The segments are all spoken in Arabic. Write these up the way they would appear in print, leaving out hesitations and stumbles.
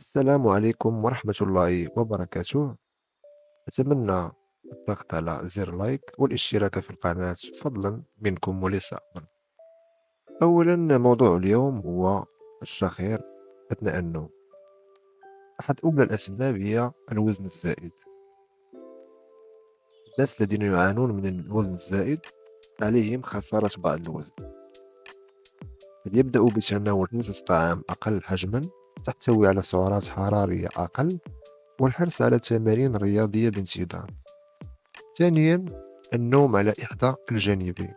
السلام عليكم ورحمة الله وبركاته. أتمنى الضغط على زر لايك والاشتراك في القناة فضلا منكم وليس أمرا. أولا، موضوع اليوم هو الشخير أثناء النوم. أحد أولى الأسباب هي الوزن الزائد. الناس الذين يعانون من الوزن الزائد عليهم خسارة بعض الوزن، فليبدأوا بتناول رصص طعام أقل حجما تحتوي على سعرات حرارية أقل، والحرص على تمارين رياضية بانتظام. ثانيا، النوم على إحدى الجانبين،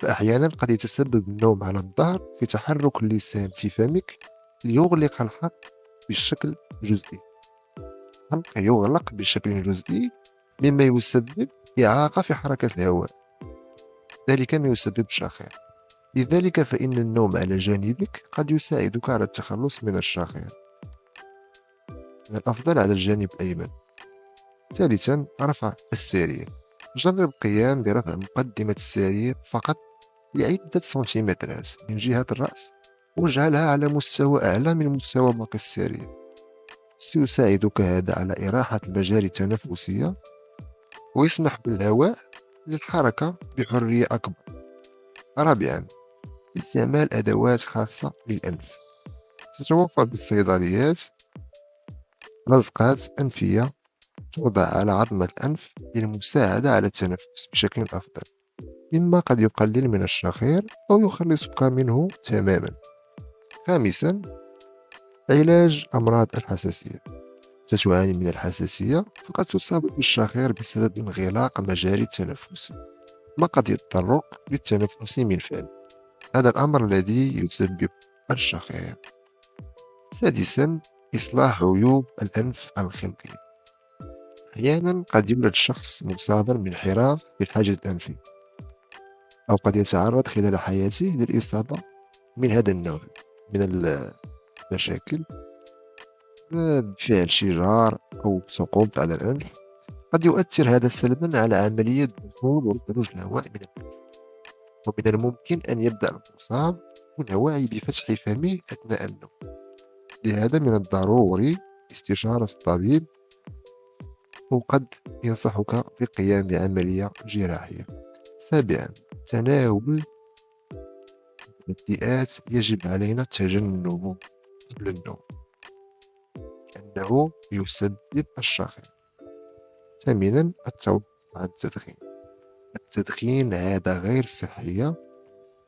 فأحيانا قد يتسبب النوم على الظهر في تحرك اللسان في فمك ليغلق الحلق بشكل جزئي. الحلق يغلق بشكل جزئي مما يسبب إعاقة في حركة الهواء، ذلك ما يسبب الشخير. لذلك فإن النوم على جانبك قد يساعدك على التخلص من الشخير. من الأفضل على الجانب الأيمن. ثالثا، رفع السرير. جرب القيام برفع مقدمة السرير فقط لعدة سنتيمترات من جهة الرأس، واجعلها على مستوى أعلى من مستوى باقي السرير. سيساعدك هذا على إراحة المجاري التنفسية، ويسمح بالهواء للحركة بحرية أكبر. رابعا، استعمال أدوات خاصة للأنف. تتوفر في الصيدليات لزقات أنفية توضع على عظمة الأنف للمساعدة على التنفس بشكل أفضل، مما قد يقلل من الشخير أو يخلصك منه تماما. خامسا، علاج أمراض الحساسية. تعاني من الحساسية فقد تصاب بالشخير بسبب انغلاق مجاري التنفس، ما قد يضطرك للتنفس من فم. هذا الأمر الذي يسبب الشخير. سادسا، إصلاح عيوب الأنف الخلقي. أحيانا قد يولد الشخص مصابا بانحراف في الحاجز الأنفي، أو قد يتعرض خلال حياته للإصابة من هذا النوع من المشاكل بفعل شجار أو سقوط على الأنف. قد يؤثر هذا سلبا على عملية دخول وخروج الهواء من الأنف، ومن الممكن أن يبدأ المصاب دون وعي بفتح فمه أثناء النوم. لهذا من الضروري استشارة الطبيب، وقد ينصحك بالقيام بعملية جراحية. سابعا، تناول مهدئات يجب علينا تجنبه قبل النوم، لأنه يسبب الشخير. ثامنا، التوقف عن التدخين. التدخين عادة غير صحية،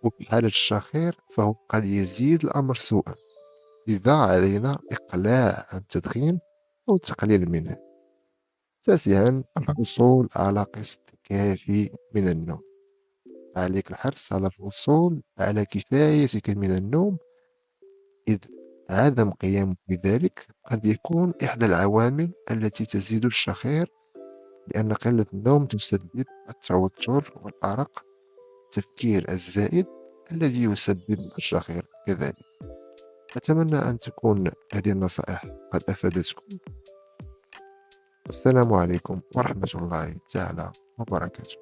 وفي حالة الشخير فهو قد يزيد الأمر سوءا، لذا علينا الإقلاع عن التدخين أو التقليل منه. تاسعا، الحصول على قسط كافي من النوم. عليك الحرص على الحصول على كفايتك من النوم، إذ عدم قيامك بذلك قد يكون إحدى العوامل التي تزيد الشخير، لأن قلة النوم تسبب التوتر والأرق، التفكير الزائد الذي يسبب الشخير كذلك. أتمنى أن تكون هذه النصائح قد أفادتكم. والسلام عليكم ورحمة الله تعالى وبركاته.